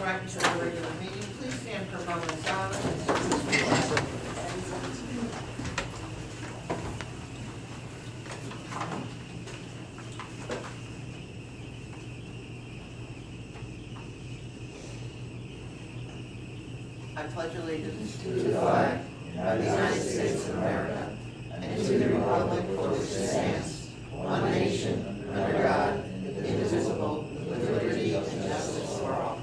right into the regular meeting. Please stand for a moment of silence. I pledge allegiance to the flag of the United States of America and to the republic for which it stands, one nation, under God, indivisible, with liberty and justice for all.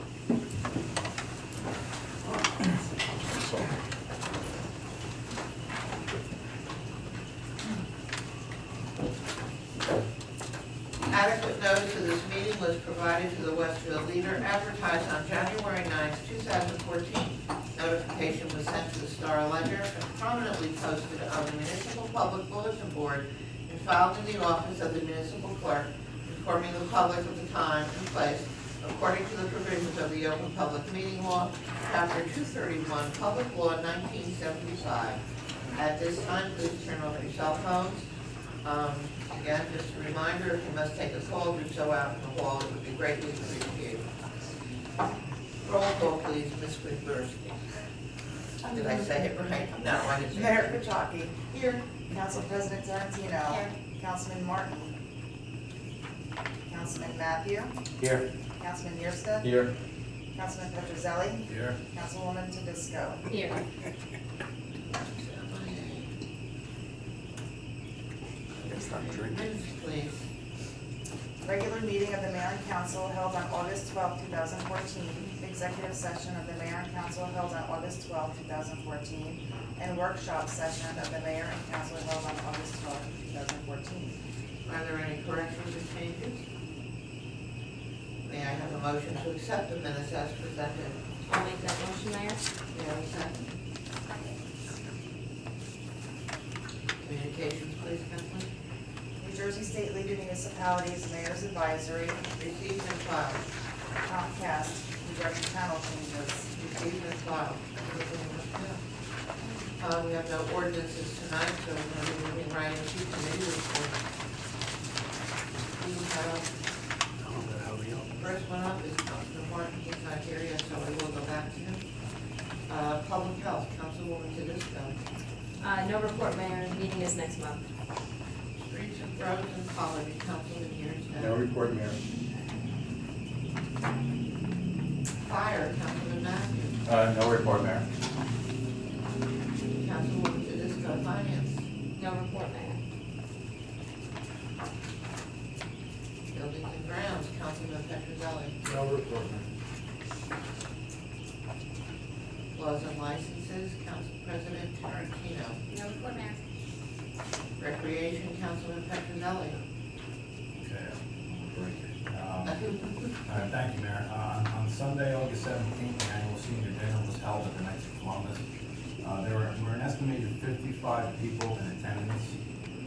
Adequate notice of this meeting was provided to the Westfield Leader, advertised on January 9th, 2014. Notification was sent to the Star Ledger and prominently posted on the Municipal Public Bulletin Board and filed in the office of the municipal clerk, informing the public of the time and place according to the provisions of the Open Public Meeting Law, Chapter 231, Public Law 1975. At this time, please turn off your cell phones. Again, just a reminder, if you must take a call, do so out in the hall. It would be greatly appreciated. Roll call, please, Ms. Witwerski. Did I say it right? No, I didn't. Mayor Pachaki. Here. Council President Tarantino. Here. Councilman Martin. Councilman Matthew. Here. Councilman Yersta. Here. Councilman Petrozelli. Here. Councilwoman Tedisco. Here. Minutes, please. Regular meeting of the Mayor and Council held on August 12, 2014. Executive session of the Mayor and Council held on August 12, 2014. And workshop session of the Mayor and Council held on August 12, 2014. Are there any corrections or changes? May I have a motion to accept the minutes as presented? I'll make that motion, Mayor. May I have a second? Communications, please, Kathleen. New Jersey State League of Municipalities Mayor's Advisory, Received and filed. Comcast, New Jersey channel changes. Received and filed. We have no ordinances tonight, so we're going to be moving right into committee reports. We have, first one up is Councilman Martin. He's not here yet, so we will go back to him. Public Health, Councilwoman Tedisco. No report, Mayor. Meeting is next month. Streets and Roads and College, Councilman Years. No report, Mayor. Fire, Councilman Matthews. No report, Mayor. Councilwoman Tedisco. Finance. No report, Mayor. Buildings and Grounds, Councilman Petrozelli. No report, Mayor. Laws and Licenses, Council President Tarantino. No report, Mayor. Recreation, Councilman Petrozelli. Thank you, Mayor. On Sunday, August 17th, the annual senior dinner was held at the Knights of Columbus. There were an estimated 55 people in attendance.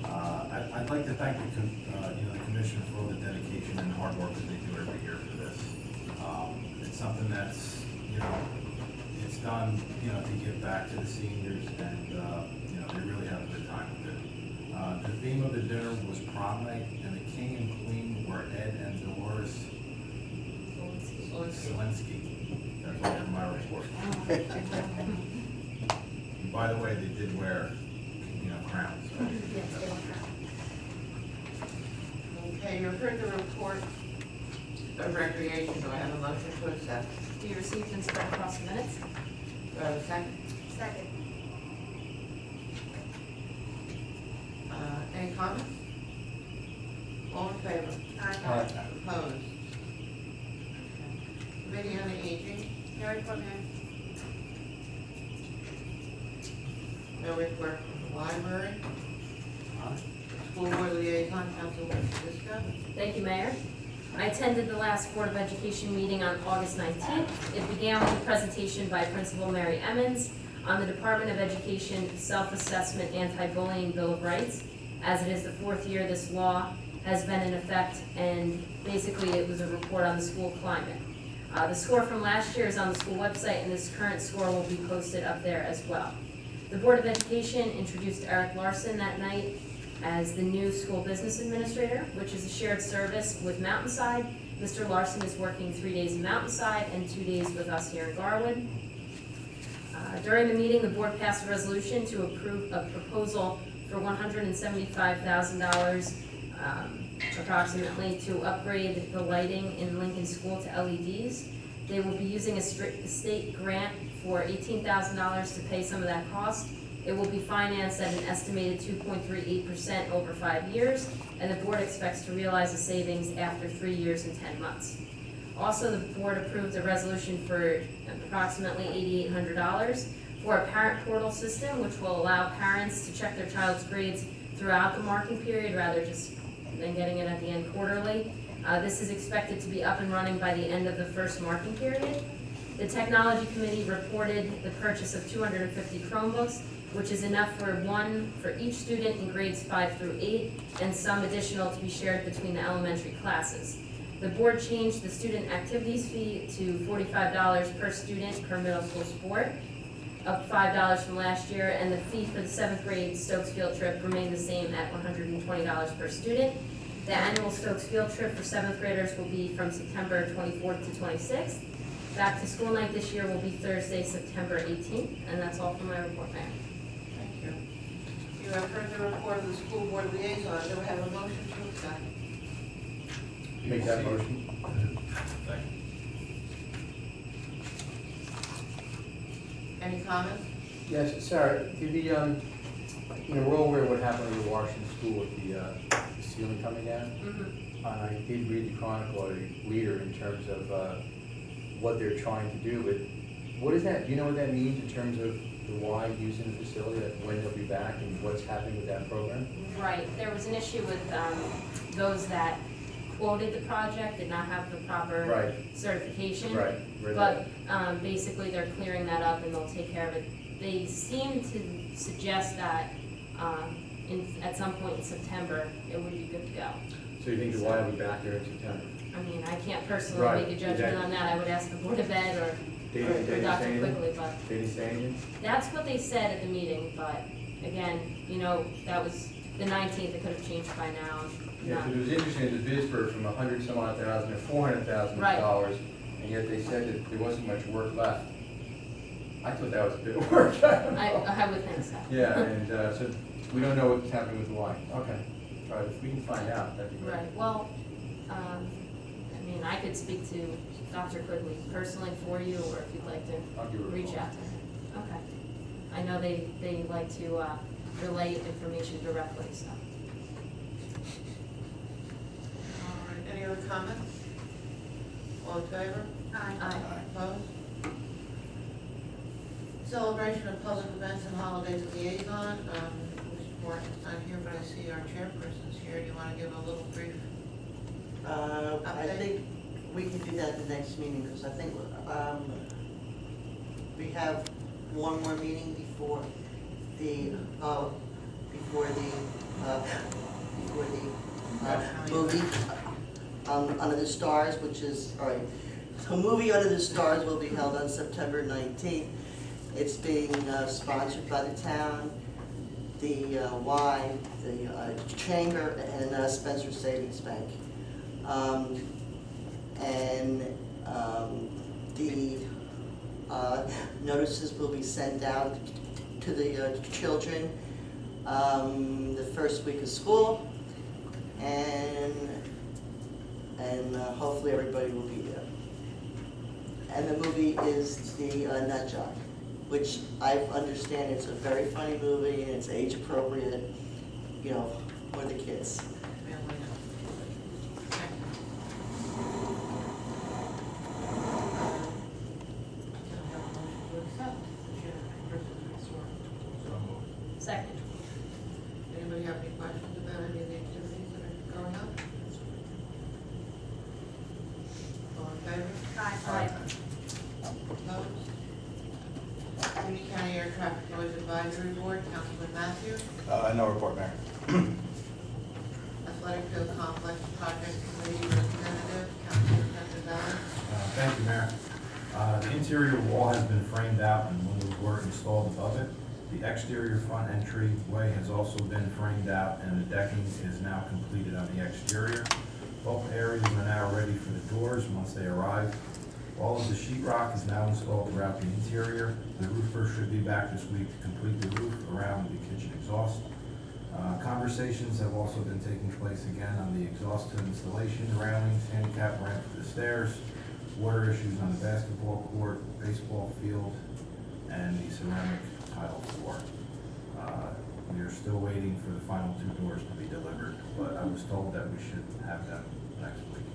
I'd like to thank the commission for all the dedication and hard work that they do every year for this. It's something that's, it's done, to give back to the seniors, and they really have a good time with it. The theme of the dinner was prom night, and the king and queen were Ed and Dolores Zelensky. That's all from my report. And by the way, they did wear, crowns. So Yes, they will come. Okay, you've heard the report of Recreation. Do I have a motion to accept? Be received and spread across the minutes. Do I have a second? Second. Any comments? All in favor? Aye. Opposed? Committee on the Aging, No report, Mayor. no report from the library. School Board Liaison, Councilwoman Tedisco. Thank you, Mayor. I attended the last Board of Education meeting on August 19th. It began with a presentation by Principal Mary Emmons on the Department of Education Self-Assessment Anti-Bullying Bill of Rights. As it is the fourth year this law has been in effect, and basically it was a report on the school climate. The score from last year is on the school website, and this current score will be posted up there as well. The Board of Education introduced Eric Larson that night as the new school business administrator, which is a shared service with Mountainside Mr. Larson is working 3 days in Mountainside and 2 days with us here in Garwood. During the meeting, the board passed a resolution to approve a proposal for $175,000 approximately to upgrade the lighting in Lincoln School to LEDs. They will be using a state grant for $18,000 to pay some of that cost. It will be financed at an estimated 2.38% over 5 years, and the board expects to realize the savings after 3 years and 10 months. Also, the board approved a resolution for approximately $8,800 for a parent portal system, which will allow parents to check their child's grades throughout the marking period rather than getting it at the end quarterly. This is expected to be up and running by the end of the first marking period. The technology committee reported the purchase of 250 Chromebooks, which is enough for one for each student in grades 5 through 8, and some additional to be shared between the elementary classes. The board changed the student activities fee to $45 per student per middle school sport, up $5 from last year, and the fee for the 7th grade Stokes field trip remained the same at $120 per student. The annual Stokes field trip for 7th graders will be from September 24th to 26th. Back to school night this year will be Thursday, September 18th, and that's all for my report, Mayor. Thank you. You have heard the report of the school board liaison. Do we have a motion to accept? Make that motion. Any comments? Yes, Sarah, did the, we're all aware of what happened at the Washington School with the ceiling coming down. Mm-hmm. And I did read the Chronicle or the Leader in terms of what they're trying to do, but what is that, do you know what that means in terms of the Y using the facility, that when they'll be back and what's happening with that program? Right, there was an issue with those that quoted the project, did not have the proper Right. certification. Right. But basically, they're clearing that up and they'll take care of it. They seem to suggest that at some point in September, it would be good to go. So you think the Y will be back there in September? I mean, I can't personally Right. make a judgment on that. I would ask the Board of Ed or Did he say Dr. anything? Quigley, but Did he say anything? that's what they said at the meeting. But again, that was the 19th. It could have changed by now. Yeah, because it was interesting, the bids were from $100-some-odd thousand to $400,000, and yet they said that there wasn't much work left. I thought that was a bit of work. I would think so. Yeah, and so we don't know what's happening with the line. Okay, all right, if we can find out, that'd be great. Right, well, I mean, I could speak to Dr. Quigley personally for you, or if you'd like to I'll give her a reach call. out to him. Okay. I know they like to relay information directly, so. All right, any other comments? All in favor? Aye. Opposed? Celebration of public events and holidays liaison. Mr. Morton's not here, but I see our chairperson's here. Do you want to give a little brief? I think we can do that at the next meeting, because I think we have one more meeting before the movie Under the Stars, which is, all right, the movie Under the Stars will be held on September 19th. It's being sponsored by the town, the Y, the Chamber, and Spencer Savings Bank. The notices will be sent out to the children the first week of school, and hopefully everybody will be there. And the movie is the Nut Job, which I understand it's a very funny movie and it's age appropriate, for the kids. Second. Anybody have any questions about any of the activities that are going on? All in favor? Aye. Opposed? Union County Air Traffic Noise Advisory Board, Councilman Matthews. No report, Mayor. Athletic Field Complex Project Committee Representative, Councilman Gonzalez. Thank you, Mayor. The interior wall has been framed out and windows were installed above it. The exterior front entryway has also been framed out and the decking is now completed on the exterior. Both areas are now ready for the doors once they arrive. All of the sheetrock is now installed throughout the interior. The roofer should be back this week to complete the roof around the kitchen exhaust. Conversations have also been taking place again on the exhaust to installation, railings, handicap ramp for the stairs, water issues on the basketball court, baseball field, and the ceramic tile floor. We are still waiting for the final 2 doors to be delivered, but I was told that we should have them next week.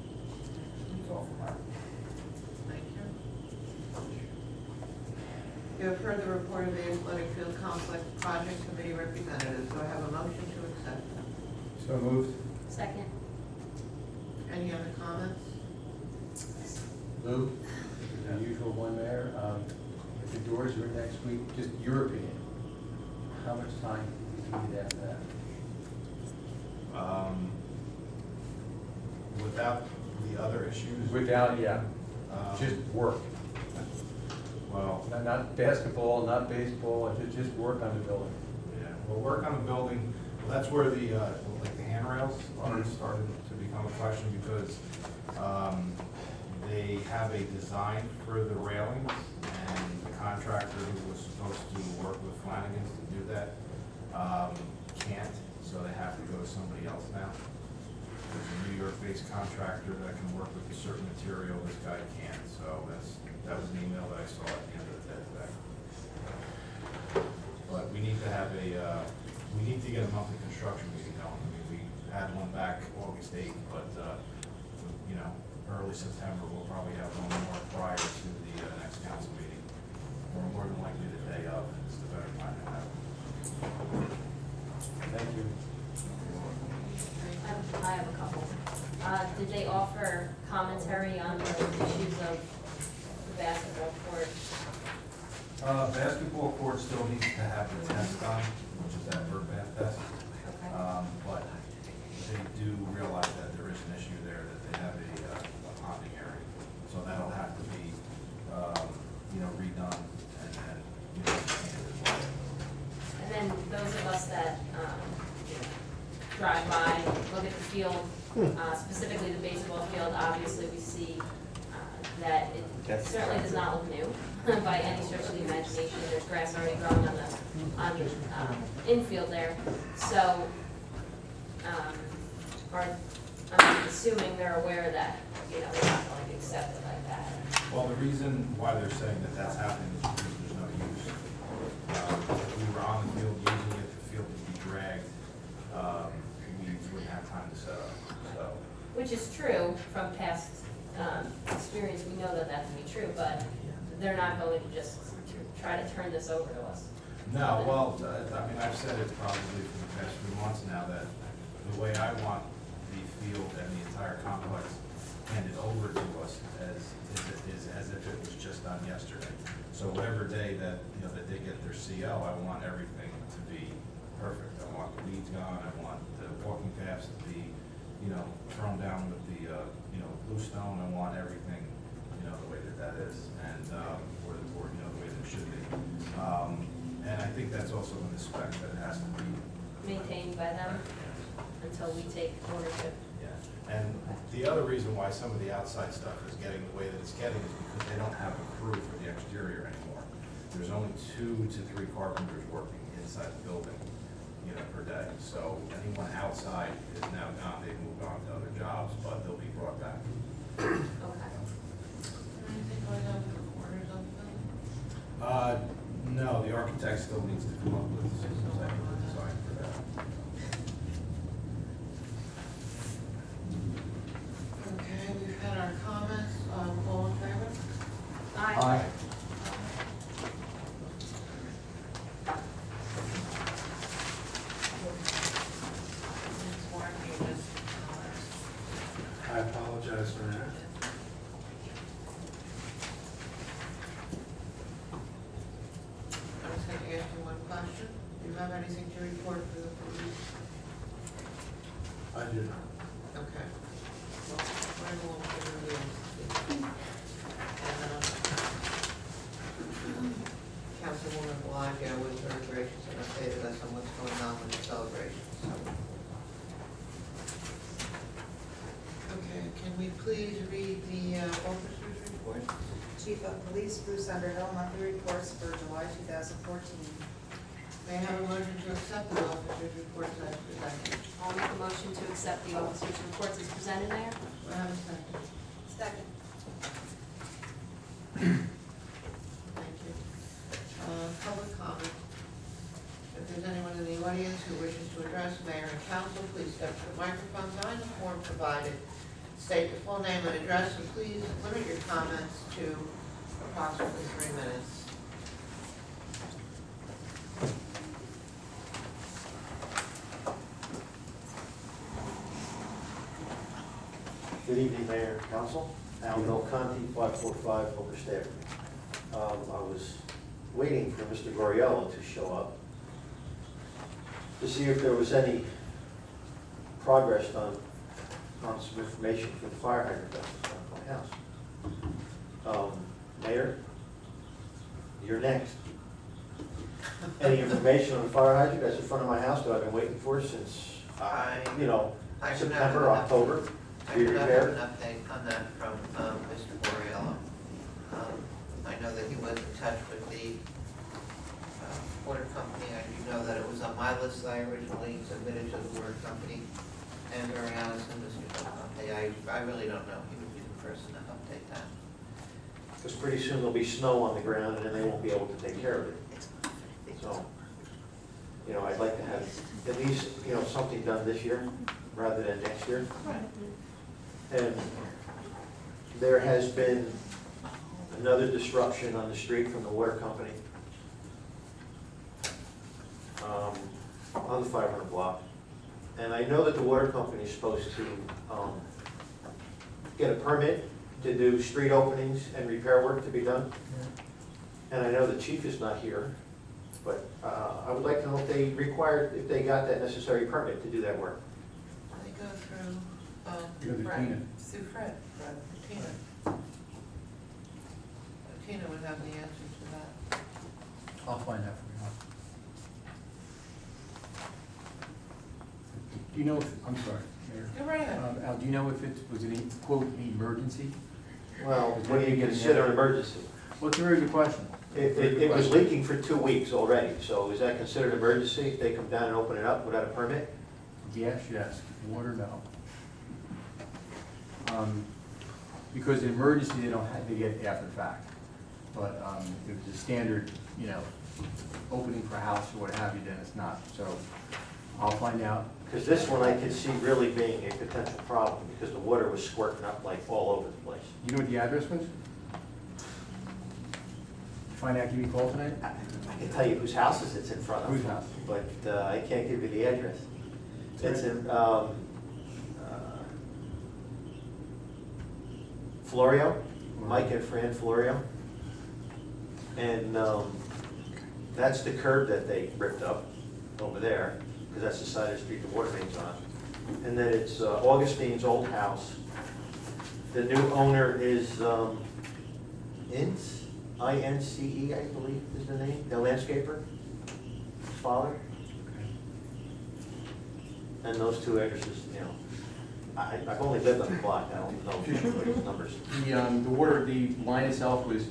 That's all for now. Thank you. You have heard the report of the Athletic Field Complex Project Committee representatives. Do I have a motion to accept? So moved. Second. Any other comments? Lou, the usual one there. If the doors are in next week, just your opinion, how much time do you need after that? Without the other issues? Without, yeah, just work. Well, Not basketball, not baseball, just work on the building. yeah, we'll work on the building. Well, that's where the, like the handrails are starting to become a question because they have a design for the railings and the contractor who was supposed to work with Flanagan's to do that can't, so they have to go to somebody else now. There's a New York-based contractor that can work with a certain material, this guy can't, so that was an email that I saw at the end of the day today. But we need to have we need to get a monthly construction meeting going. I mean, we had one back August 8th, but, you know, early September, we'll probably have one more prior to the next council meeting. Or more than likely the day of, it's the better time to have. Thank you. I have a couple. Did they offer commentary on the issues of the basketball court? Basketball court still needs to have the test done, which is that bird bath test. Okay. But they do realize that there is an issue there, that they have a ponding area. So that'll have to be, you know, redone and, you know, painted as well. And then those of us that drive by, look at the field, specifically the baseball field, obviously we see that it certainly does not look new by any stretch of the imagination. There's grass already growing on the infield there. So, I'm assuming they're aware that, you know, they're not going to accept it like that. Well, the reason why they're saying that that's happening is because there's no use. If we were on the field using it, the field would be dragged, we wouldn't have time to set up, so. Which is true from past experience, we know that that to be true, but they're not going to just try to turn this over to us. No, well, I mean, I've said it probably for the past few months now that the way I want the field and the entire complex handed over to us is as if it was just done yesterday. So whatever day that, you know, that they get their CO, I want everything to be perfect. I want the weeds gone, I want the walking paths to be, you know, thrown down with the, you know, blue stone. I want everything, you know, the way that that is, and, or, you know, the way that it should be. And I think that's also in the spec that it has to be. Maintained by them until we take ownership. Yeah, and the other reason why some of the outside stuff is getting the way that it's getting is because they don't have a crew for the exterior anymore. There's only 2 to 3 carpenters working inside the building, you know, per day. So anyone outside is now gone, they've moved on to other jobs, but they'll be brought back. Okay. Anything going on with the corners of the building? No, the architect still needs to come up with a design for that. Okay, we've had our comments. All in favor? Aye. Ms. Warren, you just, I apologize for that. I'm just going to ask you one question. Do you have anything to report for the police? I do not. Okay. Well, we're going to review. And Councilwoman Bellagio was very gracious and updated us on what's going on with the celebration. So. Okay, Can we please read the officers' report? Chief of Police Bruce Underhill, monthly reports for July 2014. May I have a motion to accept the officers' reports as presented? I'll make a motion to accept the officers' reports as presented, Mayor. Do I have a second? Second. Thank you. Public comment. If there's anyone in the audience who wishes to address mayor and council, please step to the microphone, sign the form provided, state your full name and address, and please limit your comments to approximately 3 minutes. Good evening, Mayor and Council. Al Conti, 545 Overstairs. I was waiting for Mr. Goriello to show up to see if there was any progress on some information for the fire hydrant down in front of my house. Mayor, you're next. Any information on the fire hydrant that's in front of my house that I've been waiting for since, I do September, not have October? I do not have an update on that from Mr. Borriello. I know that he was in touch with the water company. I do know that it was on my list that I originally submitted to the water company. And very honest, and Mr. Delconte, I really don't know. He would be the person to update that. Because pretty soon there'll be snow on the ground and then they won't be able to take care of it. So, I'd like to have at least, something done this year rather than next year. And there has been another disruption on the street from the water company on the 500 block. And I know that the water company is supposed to get a permit to do street openings and repair work to be done. And I know the chief is not here, but I would like to know if they got that necessary permit to do that work. They go through, Go to Fred. Tina. Through Fred, Tina. Tina would have the answer to that. I'll find out for you. Do you know if, I'm sorry, Mayor. Go right ahead. Al, do you know if it was an, quote, emergency? Well, what do you consider an emergency? Well, it's a very good question. It was leaking for 2 weeks already, so is that considered an emergency if they come down and open it up without a permit? Gas, yes. Water, no. Because in emergency, they don't have, they get after the fact. But if it's a standard, opening for a house or what have you, then it's not. So I'll find out. Because this one I could see really being a potential problem, because the water was squirting up like all over the place. You know what the address was? Find out, give me a call tonight? I can tell you whose houses it's in front of. Whose house? But I can't give you the address. It's in Florio, Mike and Fran Florio. And that's the curb that they ripped up over there, because that's the side of the street the water main's on. And then it's Augustine's old house. The new owner is Ince, I-N-C-E, I believe is the name, the landscaper, his father. And those two addresses, I've only lived on the block, I don't know those numbers. The water, the line itself was,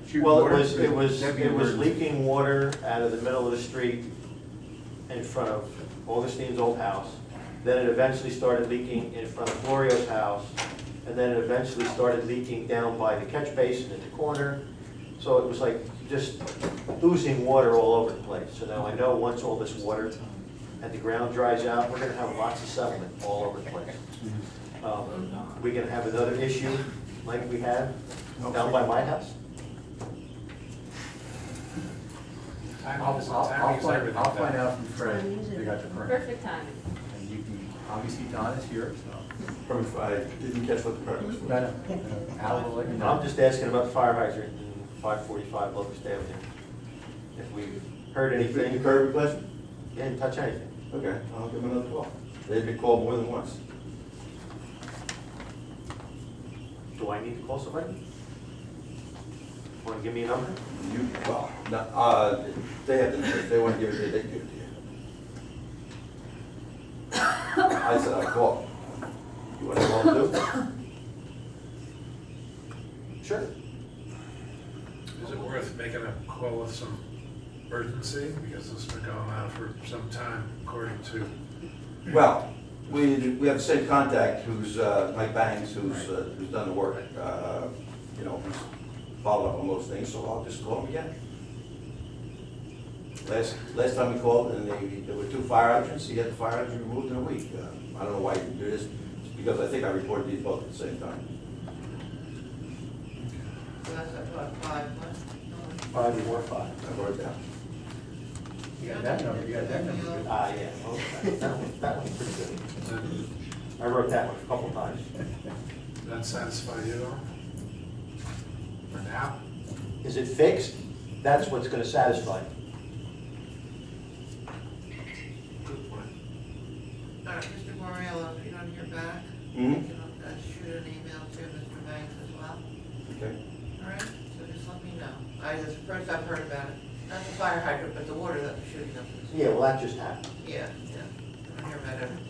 shooting Well, water. it was That'd be emergency. leaking water out of the middle of the street in front of Augustine's old house. Then it eventually started leaking in front of Florio's house. And then it eventually started leaking down by the catch basin at the corner. So it was like just oozing water all over the place. So now I know once all this water and the ground dries out, we're gonna have lots of settlement all over the place. We're gonna have another issue like we had down by my house. I'll find out from Fred, they got the permit. Perfect timing. And you can, obviously Don is here, so. I didn't catch what the permit was for. No, Al will let you know. I'm just asking about the fire hydrant in 545 Locust Avenue. If we've heard The anything, curb replacement? you didn't touch anything. Okay, I'll give them another call. They've been called more than once. Do I need to call somebody? Want to give me a number? Well, no, they have the, if they want to give it to you, they can give it to you. I said I'd call. You want to call too? Is it worth making a call with some urgency? Because this has been going on for some time, according to, Well, we have the same contact who's, Mike Banks, who's done the work. You know, he's followed up on most things, so I'll just call him again. Last time we called, and there were 2 fire hydrants, he had the fire hydrant removed in a week. I don't know why he didn't do this, it's because I think I reported these both at the same time. So that's at what, 5, what? 545. I wrote it down. You got that number, you got that number. Good. Yeah, okay. That one's pretty good. I wrote that one a couple times. does that satisfy you at all? For now? Is it fixed? That's what's gonna satisfy. Good point. All right, Mr. Moriello, if you don't hear back, you Mhm. can shoot an email to Mr. Banks as well. Okay. All right, so just let me know. First I've heard about it, not the fire hydrant, but the water that was shooting up. in the- Yeah, well, that just happened. Yeah, I don't hear about everything.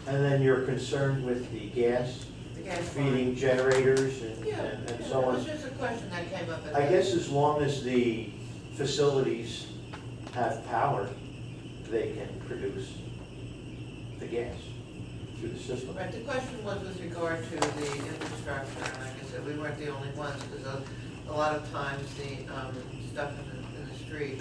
And then you're concerned with the gas The gas line. feeding generators and Yeah, and yeah, so it on. was just a question that came up. at I the- guess as long as the facilities have power, they can produce the gas through the system. Right, the question was with regard to the infrastructure, and like I said, we weren't the only ones, because a lot of times the stuff in the street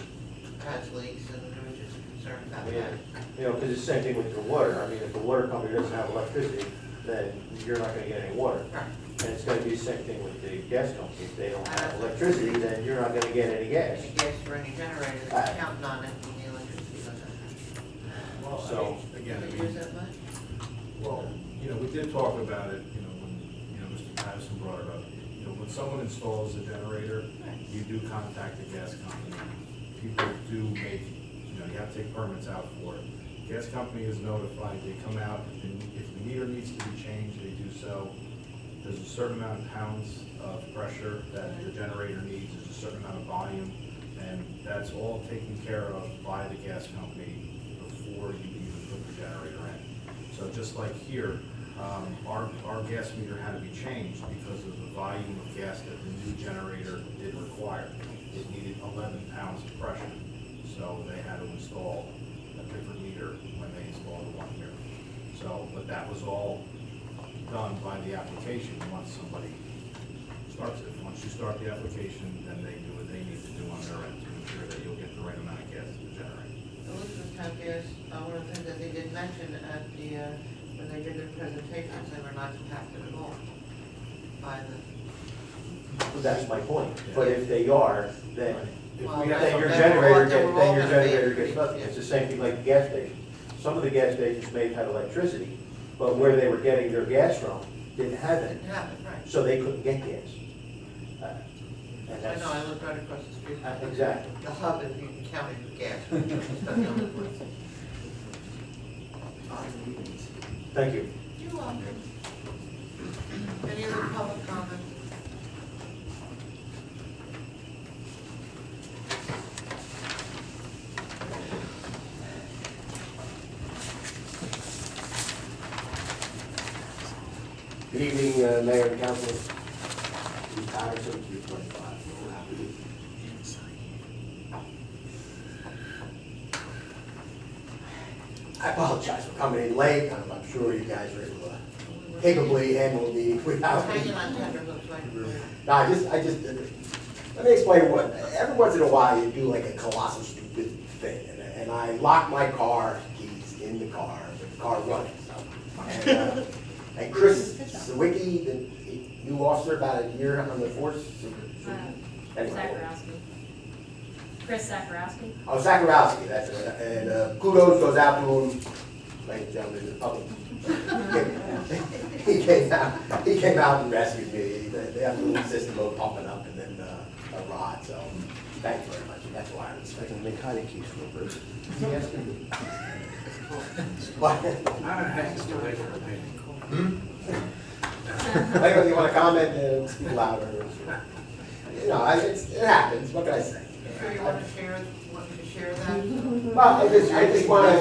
has leaks, and there was just concern about Yeah, that. you know, because it's the same thing with the water. I mean, if the water company doesn't have electricity, then you're not gonna get any water. Right. And it's gonna be the same thing with the gas company. If they don't have electricity, then you're not gonna get any gas. Any gas for any generator, they're counting on it, and the electricity doesn't. Well, So- again, Do you use that much? well, we did talk about it, when, Mr. Patterson brought it up. When someone installs a generator, you do contact the gas company. People do make, you have to take permits out for it. Gas company is notified, they come out, if the meter needs to be changed, they do so. There's a certain amount of pounds of pressure that the generator needs, there's a certain amount of volume, and that's all taken care of by the gas company before you even put the generator in. So just like here, our gas meter had to be changed because of the volume of gas that the new generator did require. It needed 11 pounds of pressure, so they had to install a different meter when they installed the one here. So, but that was all done by the application once somebody starts it. Once you start the application, then they do what they need to do on their end to ensure that you'll get the right amount of gas to the generator. Elizabeth Town Gas, one of the things that they did mention at the, when they did their presentations, they were not impacted at all by the. Well, that's my point. But if they are, then If Well, we have then your They something- were all- generator they were all then your gonna be generator free. gets nothing. It's the same thing like the gas station. Some of the gas stations may have had electricity, but where they were getting their gas from didn't have it, Didn't happen, right. so they couldn't get gas. And I that's, know, I lived right across the street. exactly. The hub is Newton County gas. It's not the only place. Thank you. You're welcome. Any other public comment? Good evening, Mayor and Council. Lee Patterson, 325. I apologize for coming in late. I'm sure you guys are able to capably handle the meeting without me. Hanging on tender hooks, like. No, let me explain what, every once in a while you do like a colossal stupid thing. And I lock my car keys in the car, but the car running, so. And Chris Sawicki, the new officer, about a year on the force. Anyway. Zakarowski. Chris Zakarowski. Oh, Zakarowski, that's it. And kudos goes out to him, ladies and gentlemen, the public. He came out and rescued me. They have a little system of pumping up and then a rod, so thanks very much. That's why I was thinking. Make hiding keys for a person. What? Hanks away from me. Like, you want to comment, speak louder. You know, it happens. What can I say? You sure you want to share that? Well, I just want to.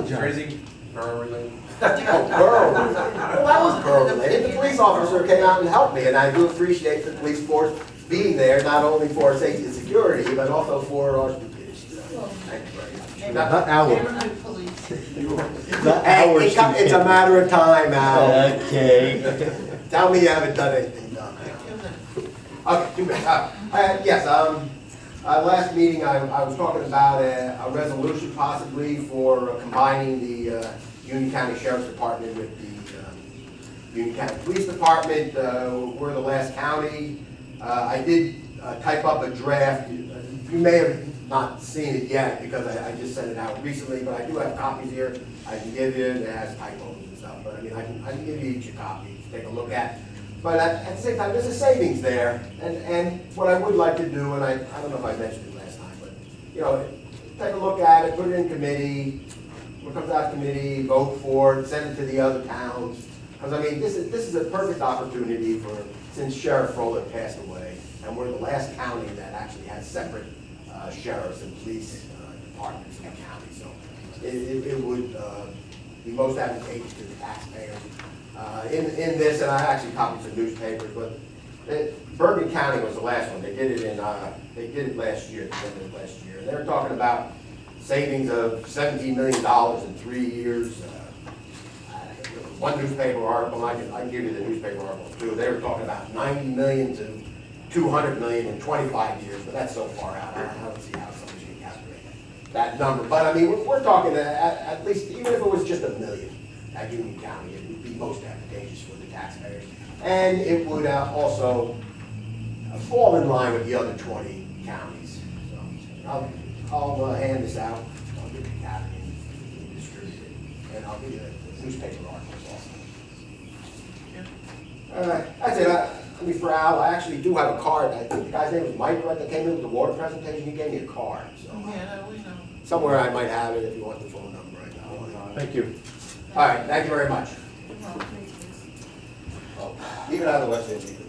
Is there anything Borough related? Borough. Well, that was borough related. The police officer came out and helped me, and I do appreciate the police force being there, not only for safety and security, but also for our stupidity. Thank you very much. Not our. Neighborhood police. Hey, it's a matter of time, Al. Okay. Tell me you haven't done anything dumb. 2 minutes. Okay, too bad. Yes, last meeting, I was talking about a resolution possibly for combining the Union County Sheriff's Department with the Union County Police Department. We're the last county. I did type up a draft. You may have not seen it yet because I just sent it out recently, but I do have copies here. I can give you, it has typos and stuff, but I mean, I can give you each a copy to take a look at. But at the same time, there's a savings there, and what I would like to do, and I don't know if I mentioned it last time, but, you know, take a look at it, put it in committee, what comes out of committee, vote for it, send it to the other towns. Because, I mean, this is a perfect opportunity for, since Sheriff Froelich passed away, and we're the last county that actually has separate sheriffs and police departments in the county, so it would be most advantageous to the taxpayers. In this, and I actually copied some newspapers, but Bergen County was the last one. They did it last year, at the end of last year. And they're talking about savings of $17 million in 3 years. One newspaper article, I can give you the newspaper article too. They were talking about 90 million to 200 million in 25 years, but that's so far out. I don't see how somebody's going to calculate that number. But I mean, we're talking at least, even if it was just $1 million at Union County, it would be most advantageous for the taxpayers. And it would also fall in line with the other 20 counties. So I'll hand this out. I'll give it to Kathy and distribute it. And I'll give you the newspaper articles also. That's it. I mean, for Al, I actually do have a card. I think the guy's name was Mike, right, that came in with the water presentation. He gave me a card. So Yeah, no, we know. somewhere I might have it if you want the phone number right now. Thank you. All right, thank you very much. Well, Oh, leave it out of the West End, leave it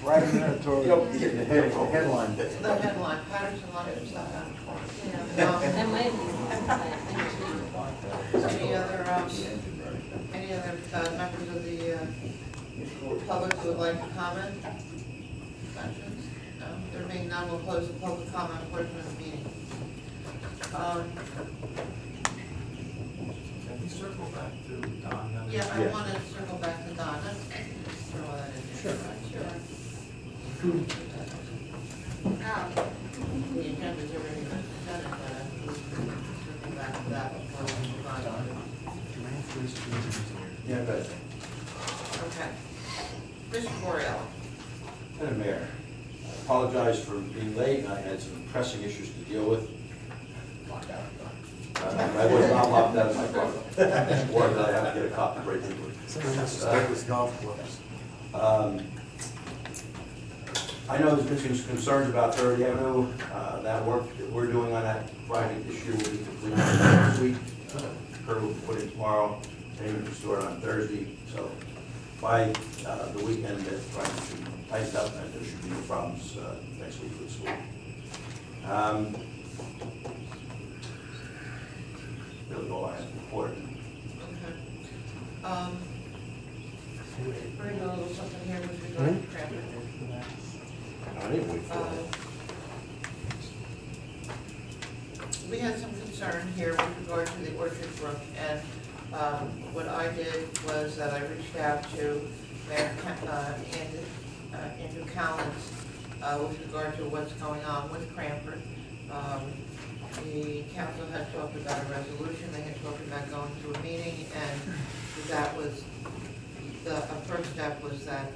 Right in there, You know, The headline. the headline, Patterson left some stuff out. That might be. Any other members of the public who would like to comment? Questions? No? There being none, we'll close the public comment portion of the meeting. Can we circle back to Don? Yeah, I want to circle back to Don. Let's throw that in there. Sure. The agenda's already been presented, but we'll circle back to that before we move on. Yeah, but, Okay. Mr. Boreal. Madam Mayor, I apologize for being late. I had some pressing issues to deal with. I was not locked out of my car. Or that I have to get a copy right into it. I know there's been some concerns about 3rd Avenue. That work that we're doing on that project this year will be completed next week. Curb will put in tomorrow, payment will start on Thursday. So by the weekend, that project should be tightened up and there should be no problems next week with school. Really all I have to report. Okay. Bring a little something here with regard to traffic. I didn't wait for it. We had some concern here with regard to the Orchard Brook, and what I did was that I reached out to Mayor Andrew Callens with regard to what's going on with Cranford. The council had talked about a resolution, they had talked about going to a meeting, and that was, the first step was that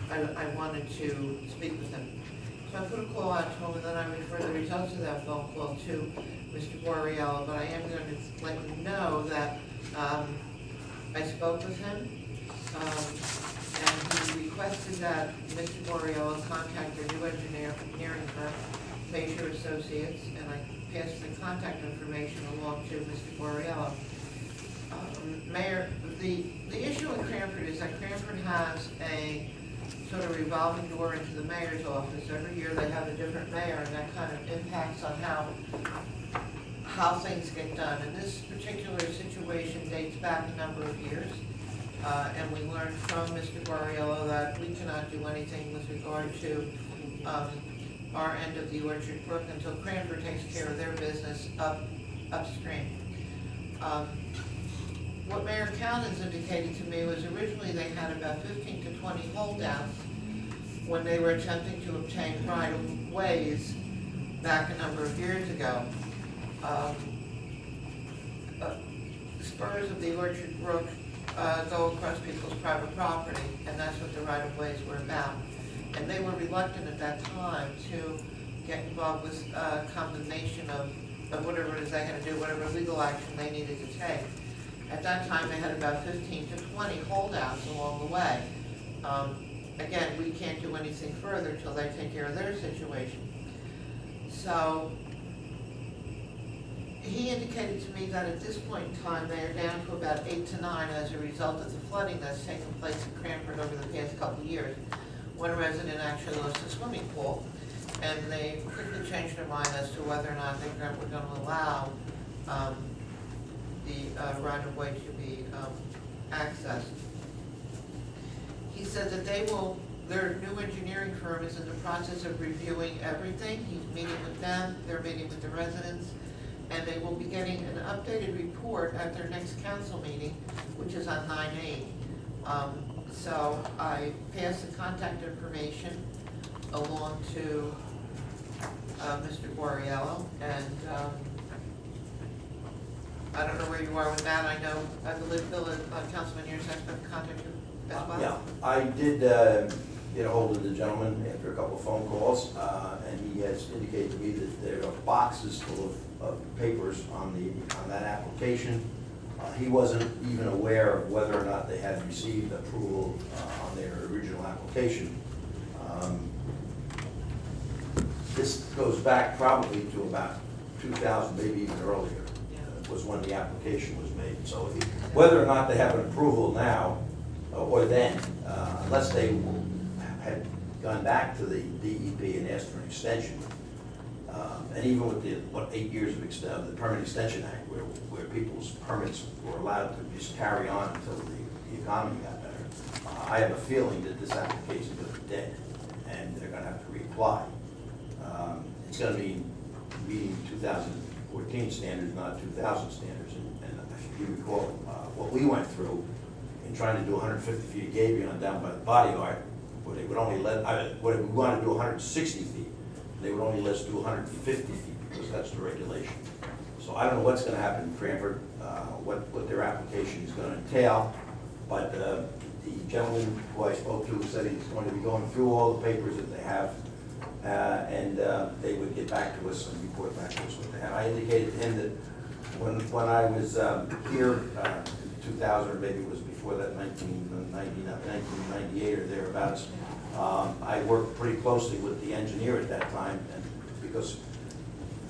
I wanted to speak with him. So I put a call out to him, and then I referred the results of that phone call to Mr. Boreal, but I am going to let you know that I spoke with him, and he requested that Mr. Boreal contact your new engineering firm, Fasher Associates, and I passed the contact information along to Mr. Boreal. Mayor, the issue in Cranford is that Cranford has a sort of revolving door into the mayor's office. Every year they have a different mayor, and that kind of impacts on how things get done. And this particular situation dates back a number of years. And we learned from Mr. Guariello that we cannot do anything with regard to our end of the Orchard Brook until Cranford takes care of their business upstream. What Mayor Callens indicated to me was originally they had about 15 to 20 holdouts when they were attempting to obtain right-of-ways back a number of years ago. Spurs of the Orchard Brook go across people's private property, and that's what the right-of-ways were about. And they were reluctant at that time to get involved with condemnation of whatever it is they had to do, whatever legal action they needed to take. At that time, they had about 15 to 20 holdouts along the way. Again, we can't do anything further till they take care of their situation. So he indicated to me that at this point in time, they are down to about 8 to 9 as a result of the flooding that's taken place in Cranford over the past couple of years. One resident actually lost a swimming pool, and they quickly changed their mind as to whether or not they were going to allow the right-of-way to be accessed. He said that their new engineering firm is in the process of reviewing everything. He's meeting with them, they're meeting with the residents, and they will be getting an updated report at their next council meeting, which is on 9/8. So I passed the contact information along to Mr. Guariello, and I don't know where you are with that. I believe Bill, Councilman Years, has been contacted as well. Yeah, I did get a hold of the gentleman after a couple of phone calls, and he has indicated to me that there are boxes full of papers on that application. He wasn't even aware of whether or not they had received approval on their original application. This goes back probably to about 2000, maybe even earlier, was when the application was made. So whether or not they have an approval now, or then, unless they had gone back to the DEP and asked for an extension, and even with the 8 years of the Permanent Extension Act, where people's permits were allowed to just carry on until the economy got better, I have a feeling that this application is going to be dead, and they're going to have to reapply. It's going to be meeting 2014 standards, not 2000 standards, and if you recall what we went through in trying to do 150 feet of gabion down by the body art, where they would only let, where we wanted to do 160 feet, they would only let us do 150 feet because that's the regulation. So I don't know what's going to happen in Cranford, what their application is going to entail, but the gentleman who I spoke to said he's going to be going through all the papers that they have, and they would get back to us and report back to us what they have. I indicated to him that when I was here in 2000, or maybe it was before that, 1998 or thereabouts, I worked pretty closely with the engineer at that time, and because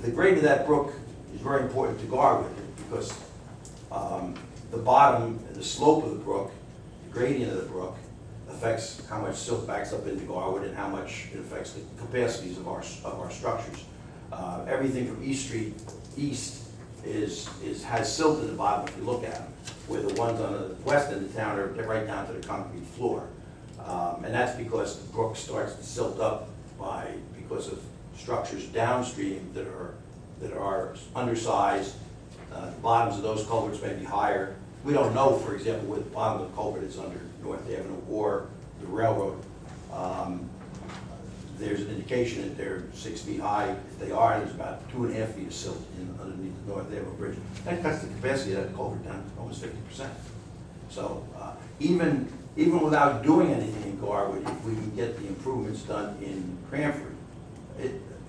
the grade of that brook is very important to Garwood, because the bottom, the slope of the brook, the gradient of the brook, affects how much silt backs up into Garwood and how much it affects the capacities of our structures. Everything from East Street east has silt at the bottom if you look at them, where the ones on the west end of town are right down to the concrete floor. And that's because the brook starts to silt up because of structures downstream that are undersized. The bottoms of those culverts may be higher. We don't know, for example, where the bottom of the culvert is under North Avenue or the railroad. There's an indication that they're 6 feet high. If they are, there's about 2.5 feet of silt underneath the North Avenue Bridge. That cuts the capacity of that culvert down to almost 50%. So even without doing anything in Garwood, if we can get the improvements done in Cranford,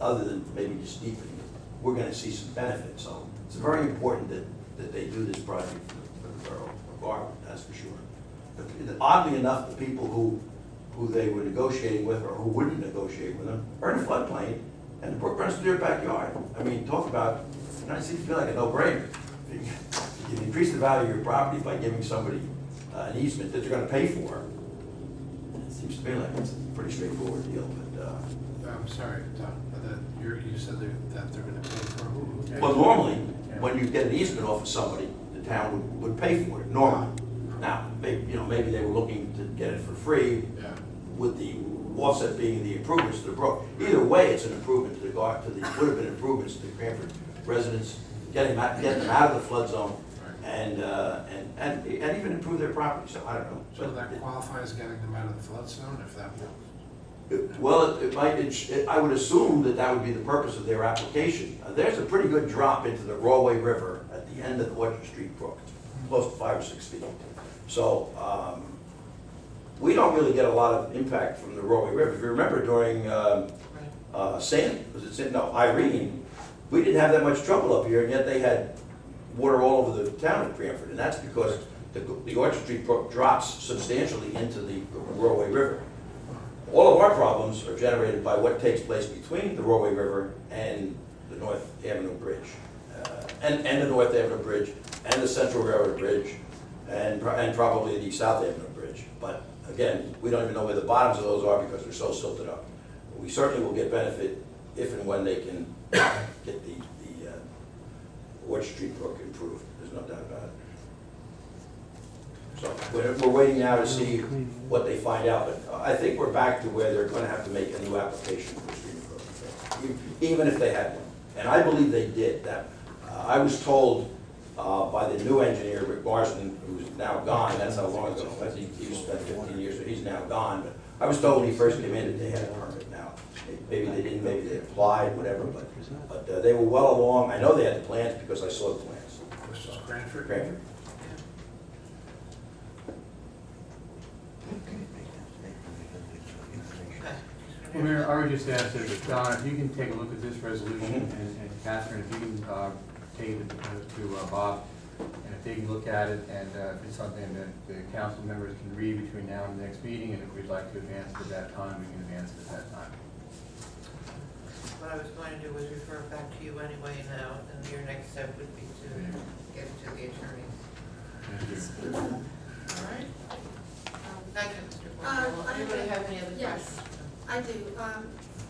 other than maybe just deepening it, we're going to see some benefit. So it's very important that they do this project for the borough of Garwood, that's for sure. But oddly enough, the people who they were negotiating with or who wouldn't negotiate with them are in a floodplain, and the brook runs through their backyard. I mean, talk about, it seems to feel like a no-brainer. You can increase the value of your property by giving somebody an easement that they're going to pay for. It Seems to me like it's a pretty straightforward deal, but, I'm sorry, Tom, you said that they're gonna pay for who? well, normally, when you get an easement off of somebody, the town would pay for it, normally. Now, maybe they were looking to get it for free, Yeah. with the offset being the improvements to the brook. Either way, it's an improvement to the, would have been improvements to the Cranford residents, getting them out of the flood zone, and even improve their property, so I don't know. So that qualifies getting them out of the flood zone, if that will? Well, I would assume that would be the purpose of their application. There's a pretty good drop into the Rawway River at the end of the Orchard Street Brook, close to 5 or 6 feet. So, we don't really get a lot of impact from the Rawway River. If you remember during, Irene, we didn't have that much trouble up here, and yet they had water all over the town of Cranford, and that's because the Orchard Street Brook drops substantially into the Rawway River. All of our problems are generated by what takes place between the Rawway River and the North Avenue Bridge, and the North Avenue Bridge, and the Central Railroad Bridge, and probably the South Avenue Bridge. But again, we don't even know where the bottoms of those are because they're so silted up. We certainly will get benefit if and when they can get the Orchard Street Brook improved. There's no doubt about it. So we're waiting now to see what they find out, but I think we're back to where they're gonna have to make a new application for street improvement, even if they had one. And I believe they did. I was told by the new engineer, Rick Marsden, who's now gone, that's how long ago, I think he was spent 15 years, so he's now gone, but I was told when he first came in that they had a permit now. Maybe they didn't, maybe they applied, whatever, but they were well along. I know they had the plans because I saw the plans. This is Cranford? Cranford. Well, Mayor, I would just ask that, Don, if you can take a look at this resolution, and Catherine, if you can take it to Bob, and if they can look at it, and if it's something that the council members can read between now and the next meeting, and if we'd like to advance it at that time, we can advance it at that time. What I was going to do was refer it back to you anyway now, and your next step would be to get it to the attorneys. Thank you. All right? Thank you, Mr. Cornwell. Anybody have any other Yes. questions? I do.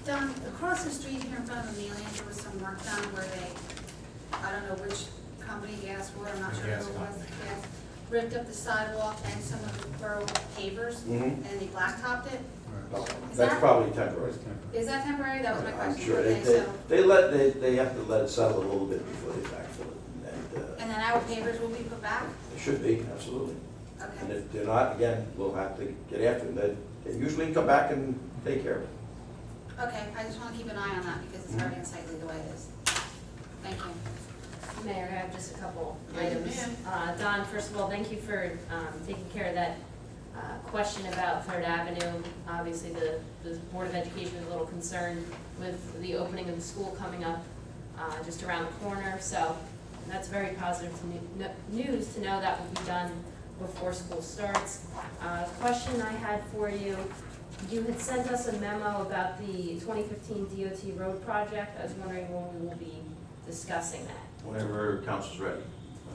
Down across the street here in front of Amelia, there was some work done where they, I don't know which company, Garwood, I'm not The sure gas who it was, company. gas, ripped up the sidewalk and some of the borough pavers, Mhm. and they blacktopped it. Is That's that- probably temporary. Is that temporary? That was my I'm question. sure, Okay, they so, they have to let it settle a little bit before they backfill it, and then our pavers will be put back? it should be, absolutely. And Okay. if they're not, again, we'll have to get after them. They usually come back and take care of it. Okay, I just want to keep an eye on that because it's very unsightly the way it is. Thank you. Mayor, I have just a couple Yes, items. ma'am. Don, first of all, thank you for taking care of that question about Third Avenue. Obviously, the Board of Education is a little concerned with the opening of the school coming up just around the corner. So that's very positive news to know that will be done before school starts. Question I had for you, you had sent us a memo about the 2015 DOT road project. I was wondering when we will be discussing that. Whenever council's ready.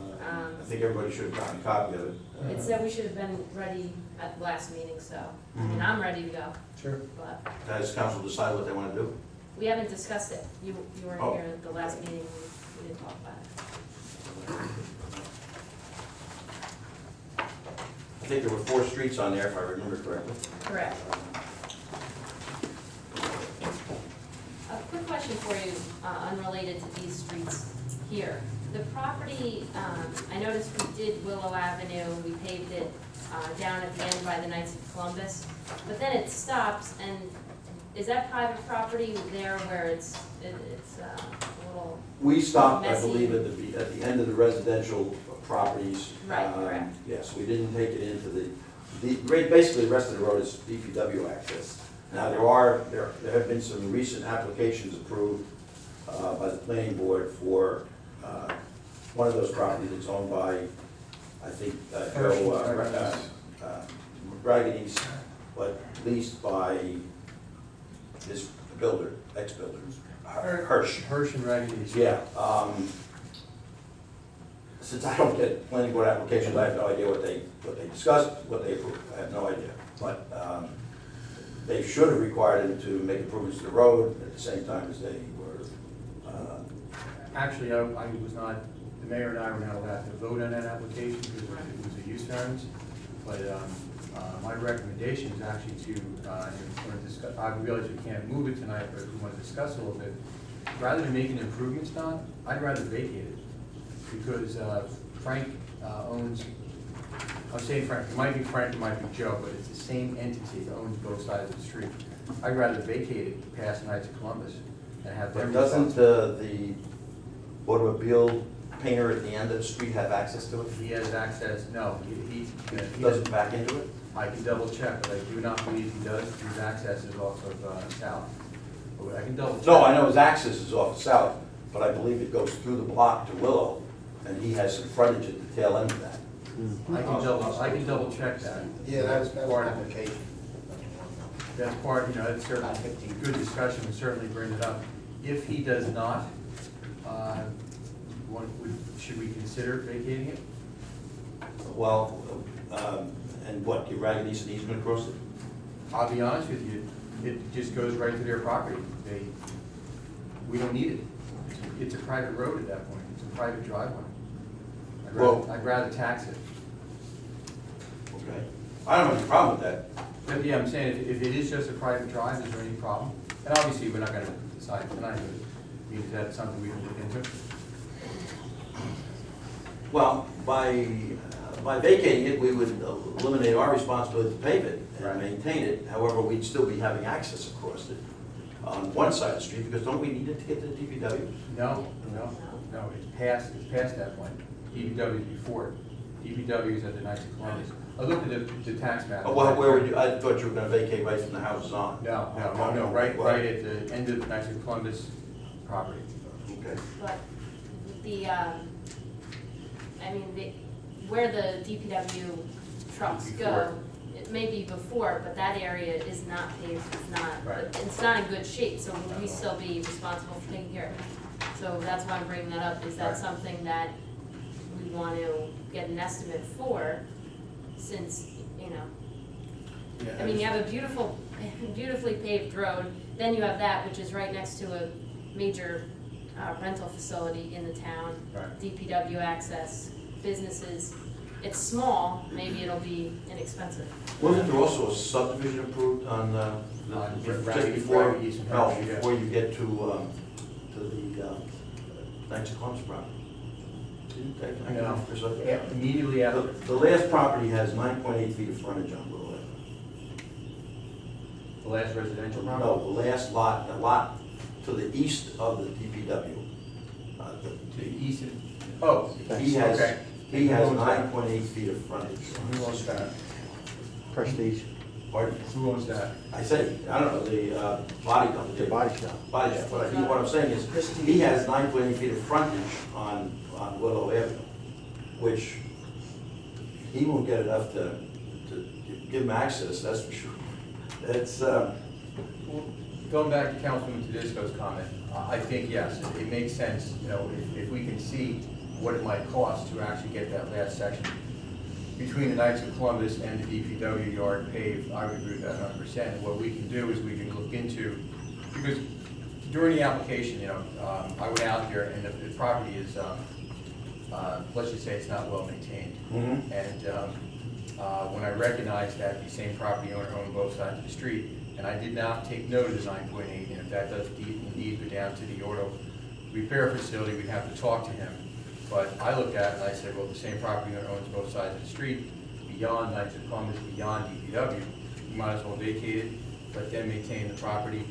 Um, I think everybody should have gotten a copy of it. It said we should have been ready at the last meeting, so, I mean, I'm ready to go, Sure. but Has council decided what they want to do? we haven't discussed it. You weren't Oh. here at the last meeting, we didn't talk about it. I think there were 4 streets on there, if I remember correctly. Correct. A quick question for you, unrelated to these streets here. The property, I noticed we did Willow Avenue, we paved it down at the end by the Knights of Columbus, but then it stops, and is that private property there where it's a little, We stopped, I Messy. believe, at the end of the residential properties. Right, correct. Yes, we didn't take it into basically the rest of the road is DPW access. Now, there have been some recent applications approved by the planning board for one of those properties that's owned by, I think, Joe Braggity's, but leased by this builder, ex-builder, Hirsch. Hirsch and Raggedy. Yeah, since I don't get planning board applications, I have no idea what they discussed, what they approved, I have no idea. But, they should have required him to make improvements to the road at the same time as they were, Actually, I was not, the mayor and I were not allowed to vote on that application because it was a use variance. But my recommendation is actually to, if we want to discuss, I realize we can't move it tonight, but if we want to discuss a little bit, rather than making improvements, Don, I'd rather vacate it. Because Frank owns, I'm saying Frank, it might be Frank, it might be Joe, but it's the same entity that owns both sides of the street. I'd rather vacate it past the Knights of Columbus and have them. but doesn't the automobile painter at the end of the street have access to it? He has access, no, he Doesn't back into it? I can double check, but I do not believe he does. His access is off of South. But I can double check. No, I know his access is off of South, but I believe it goes through the block to Willow, and he has some frontage at the tail end of that. I can double check that. Yeah, that's part of the application. That's part, that's certainly a good discussion, and certainly bring it up. If he does not, should we consider vacating it? Well, and what, you rather need an easement across it? I'll be honest with you, it just goes right to their property. We don't need it. It's a private road at that point. It's a private driveway. I'd rather tax it. Okay. I don't have any problem with that. But yeah, I'm saying if it is just a private drive, is there any problem? And obviously, we're not gonna decide tonight, but is that something we can look into? Well, by vacating it, we would eliminate our responsibility to pave it and Right. maintain it. However, we'd still be having access across it on one side of the street, because don't we need it to get to the DPW? No, it's past that point. DPW is before it. DPW is at the Knights of Columbus. I looked at the tax map. Oh, well, where would you, I thought you were gonna vacate right from the houses on. No, right at the end of the Knights of Columbus property. Okay. But where the DPW trucks go, Before. it may be before, but that area is not paved, Right. it's not in good shape, so would we still be responsible for taking care of it? So that's why I'm bringing that up, is that Right. something that we want to get an estimate for, since, you have a beautifully paved road, then you have that, which is right next to a major rental facility in the town. Right. DPW access, businesses. It's small, maybe it'll be inexpensive. Wasn't there also a subdivision approved on, just before, East no, Hampshire, yeah. before you get to the Knights of Columbus property? Didn't they? I No. don't know, there's a- Yeah, immediately after. The last property has 9.8 feet of frontage on Willow Avenue. The last residential property? No, the last lot, the lot to the east of the DPW. To the east of, oh, He has, okay. he has Who owns that? 9.8 feet of frontage. Who owns that? Prestige, Pardon? Who owns that? I said, I don't know, the body company. the body shop. Body shop, but what I'm saying is, he has 9.8 feet of frontage on Willow Avenue, which he won't get enough to give him access, that's for sure. It's, Going back to Councilwoman Tedisco's comment, I think, yes, it makes sense, if we can see what it might cost to actually get that last section between the Knights of Columbus and the DPW yard paved, I would agree with that 100%. What we can do is we can look into, because during the application, I went out there and the property is, let's just say it's not well maintained. Mhm. And when I recognized that the same property owner owned both sides of the street, and I did not take note of the 9.8, and if that does indeed go down to the auto repair facility, we'd have to talk to him. But I looked at it and I said, well, the same property owner owns both sides of the street, beyond Knights of Columbus, beyond DPW, you might as well vacate it, let them maintain the property,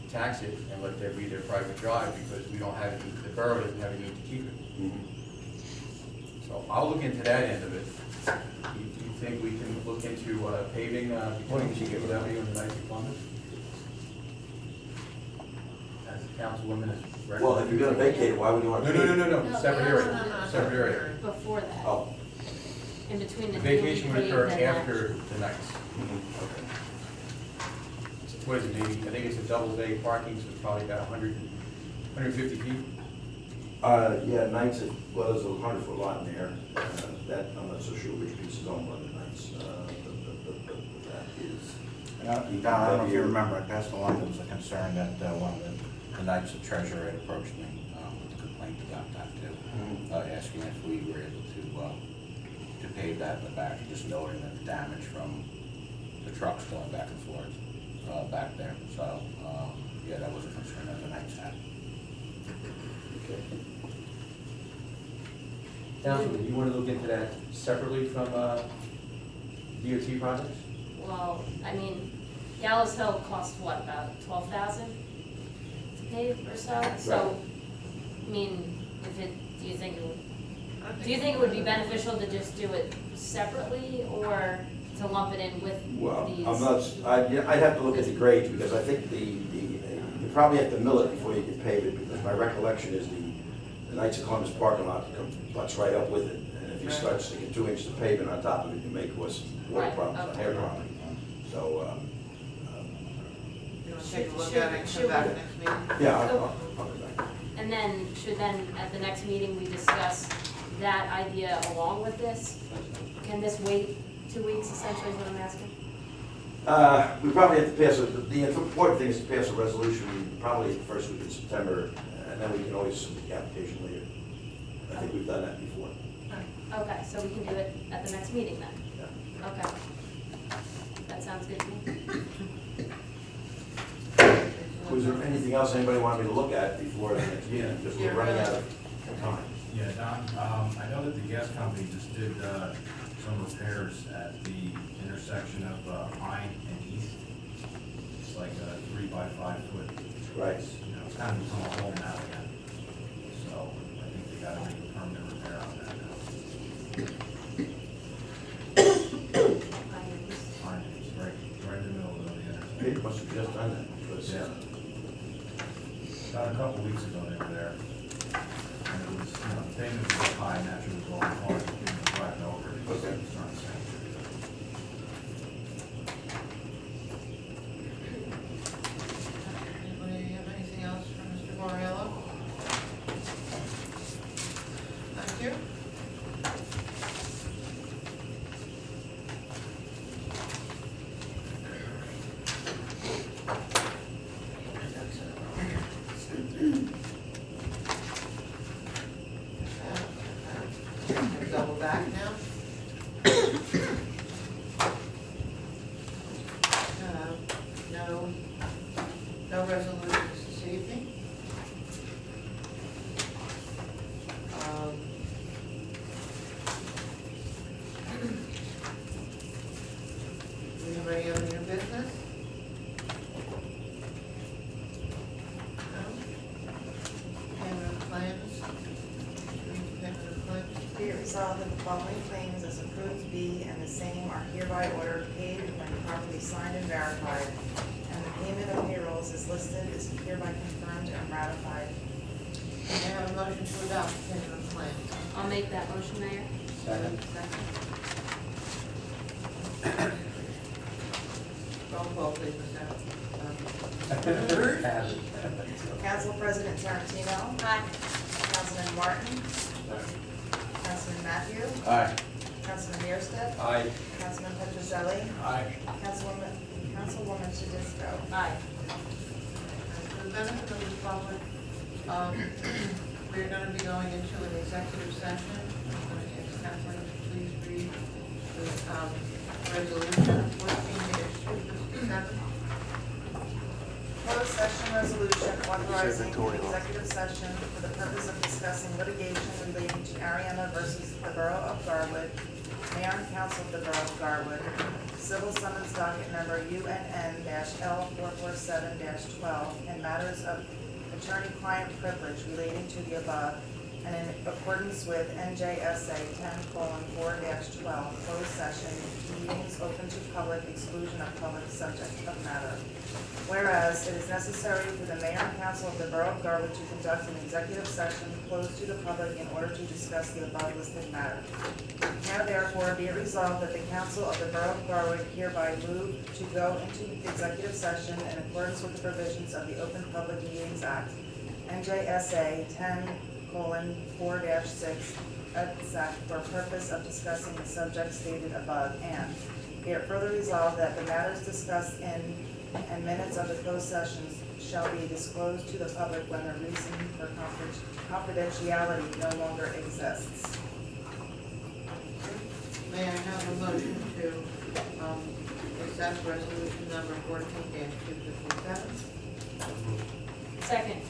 tax it, and let there be their private drive, because we don't have any, the borough doesn't have a need to keep it. mhm. So I'll look into that end of it. You think we can look into paving between DPW and the Knights of Columbus? As the councilwoman is recommending. Well, if you're gonna vacate it, why would you want to? No, separate No, area, no. separate area. Before that, Oh. in between The the. vacation would newly occur paved and that. after the Knights. Mhm. Okay. What is it, maybe, I think it's a double day parking, so it's probably about 150 feet. Yeah, Knights, well, there's a 100-foot lot in there, that, I'm not so sure which piece is owned by the Knights. That is, Don, I don't know if you remember, I passed along, there was a concern that one of the knights of treasurer had approached me with a complaint about that too, asking if we were able to pave that in the back, just noting the damage from the trucks going back and forth back there. So, yeah, that was a concern that the knights had. Okay. Councilman, you want to look into that separately from DOT projects? Well, I mean, Gallows Hill cost what, about 12,000 to pave or so? So, I mean, do you think it would be beneficial to just do it separately or to lump it in with Well, these? I'm not, I'd have to look at the grades, because I think you probably have to mill it before you can pave it, because my recollection is the Knights of Columbus parking lot butts right up with it, and if you start sticking 2 inches of pavement on top of it, you may cause water Right, problems, okay. hair problems. So, You want to take a look at it and come back next meeting? yeah, I'll come back. And then, should then, at the next meeting, we discuss that idea along with this? Can this wait 2 weeks, essentially, is what I'm asking? We probably have to pass, the important thing is to pass a resolution, probably the first week in September, and then we can always submit the application later. I think we've done that before. Okay, so we can do it at the next meeting then? Yeah. Okay. That sounds good to me. Was there anything else anybody wanted me to look at before the next meeting? Because we're running out of time. Yeah, Don, I know that the gas company just did some repairs at the intersection of Pine and East. It's like a 3x5 foot. Right. You know, it's kind of become a hole now again. So I think they gotta make a permanent repair on that now. Pine and East, right in the middle of the intersection. They must have just done that, because, Yeah. About a couple weeks ago, they were there. And it was, you know, the payment was high, naturally, was all hard, driving over it. Okay. It's not the same. Anybody have anything else for Mr. Goriello? Thank you. Double back now. No resolutions this evening. Do we have any other new business? No? Payment of claims? Payment of claims? Be it resolved that the following claims as approved be and the same are hereby ordered paid when properly signed and verified, and the payment of payrolls as listed is hereby confirmed and ratified. May I have a motion to adopt payment of claims? I'll make that motion, Mayor. Second. Roll call, please, Ms. Council President Tarantino. Aye. Councilman Martin. Councilman Matthew. Aye. Councilman Mearstead. Aye. Councilman Petrozelli. Aye. Councilwoman Tedisco. Aye. For the benefit of the public, we're gonna be going into an executive session. I'm gonna ask Kathleen to please read the resolution 14-257. Closed session resolution authorizing an executive session for the purpose of discussing litigation relating to Ariana versus the Borough of Garwood, Mayor and Council of the Borough of Garwood, civil summons docket number UNN-L 447-12, and matters of attorney-client privilege relating to the above, and in accordance with NJSA 10:4-12, closed session, meetings open to public, exclusion of public subject of matter. Whereas it is necessary for the mayor and council of the Borough of Garwood to conduct an executive session closed to the public in order to discuss the above listed matter. Now therefore be it resolved that the council of the Borough of Garwood hereby move to go into executive session in accordance with the provisions of the Open Public Meetings Act, NJSA 10:4-6, exec for purpose of discussing the subject stated above, and be it further resolved that the matters discussed in and minutes of the closed sessions shall be disclosed to the public when the reason for confidentiality no longer exists. May I have a motion to accept resolution number 14-257? Second.